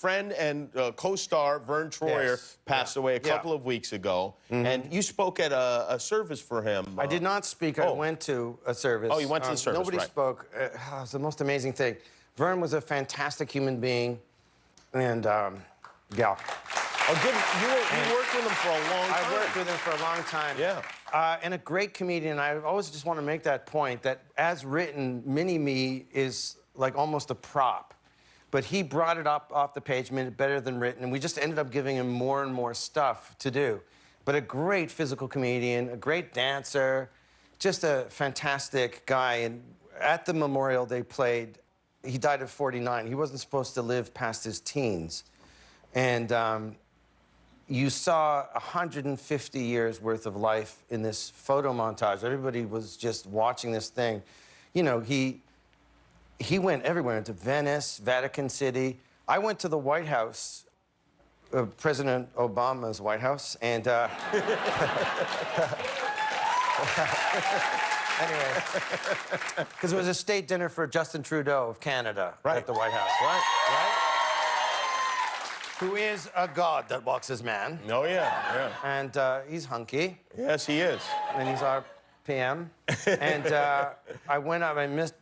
friend and co-star Verne Troyer passed away a couple of weeks ago, and you spoke at a service for him. I did not speak. I went to a service. Oh, you went to the service, Nobody spoke. It was the most amazing thing. Verne was a fantastic human being, and yeah. Oh, good. You worked with him for a long time. I worked with him for a long time. Yeah. And a great comedian. I always just want to make that point that, as written, Mini-Me is like almost a prop. But he brought it up off the page, made it better than written, and we just ended up giving him more and more stuff to do. But a great physical comedian, a great dancer, just a fantastic guy. And at the memorial they played, he died at 49. He wasn't supposed to live past his teens. And you saw 150 years worth of life in this photo montage. Everybody was just watching this thing. You know, he went everywhere, into Venice, Vatican City. I went to the White House, President Obama's White House, and anyway, because it was a state dinner for Justin Trudeau of Canada at the White House, right? Who is a god that walks as man. Oh, yeah. And he's hunky. Yes, he is. And he's our PM. And I went up, I met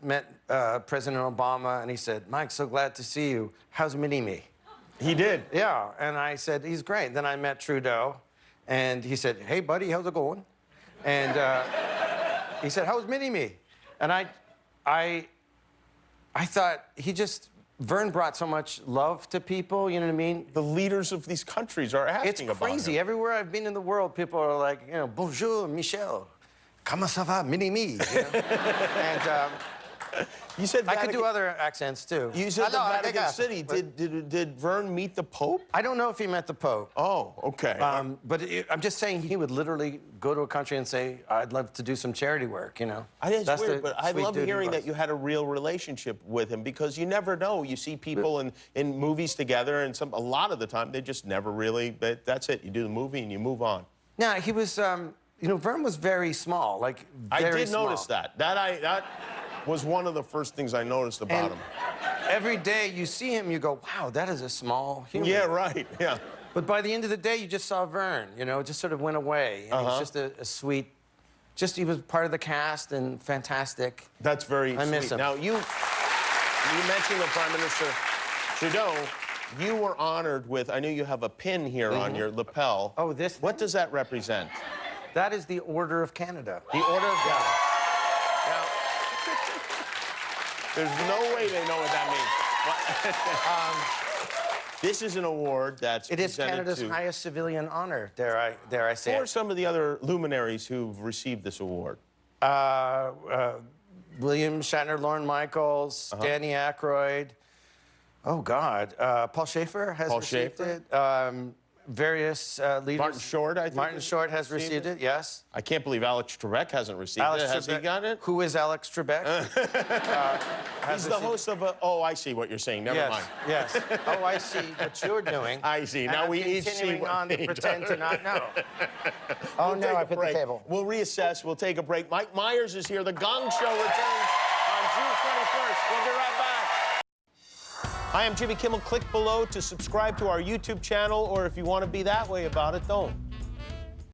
President Obama, and he said, "Mike, so glad to see you. How's Mini-Me?" He did? Yeah, and I said, "He's great." Then I met Trudeau, and he said, "Hey, buddy, how's it going?" And he said, "How's Mini-Me?" And I thought Verne brought so much love to people, you know what I mean? The leaders of these countries are asking it's about crazy. him. Everywhere I've been in the world, people are like, you know, "Bonjour, Michel. Comment ça va, Mini-Me?" You know? And you said I could do other accents, too. You said the Vatican City. Did Verne meet the Pope? I don't know if he met the Pope. Oh, okay. But I'm just saying he would literally go to a country and say, "I'd love to do some charity work," you know? That's weird, but I love hearing that you had a real relationship with him, because you never know. You see people in movies together, and a lot of the time, they just never really, that's it. You do the movie and you move on. Yeah, he was, you know, Verne was very small, like, very I did small. notice that. That was one of the first things I noticed about him. Every day you see him, you go, "Wow, that is a small human." Yeah, right, yeah. But by the end of the day, you just saw Verne, you know, it just sort of went away. And he was just a sweet, he was part of the cast and fantastic. That's very sweet. I miss him. Now, you mentioned the Prime Minister Trudeau. You were honored with, I know you have a pin here on your lapel. Oh, this thing? What does that represent? That is the Order of Canada. The Order of Canada. Now, there's no way they know what that means. This is an award that's It is Canada's highest civilian honor, dare I say. Who are some of the other luminaries who've received this award? William Shatner, Lorne Michaels, Danny Aykroyd. Oh, God. Paul Schaefer has received it. Various leaders. Martin Short, I think. Martin Short has received it, yes. I can't believe Alex Trebek hasn't received it. Has he got it? Who is Alex Trebek? He's the host of a... Oh, I see what you're saying. Never mind. Yes. Oh, I see what you're doing. I see. Now we each see continuing what on to he pretend does. to not know. Oh, no, I've hit the table. We'll reassess. We'll take a break. Mike Myers is here. The Gong Show returns on June 21st. We'll be right back. Hi, I'm Jimmy Kimmel. Click below to subscribe to our YouTube channel, or if you want to be that way about it, don't.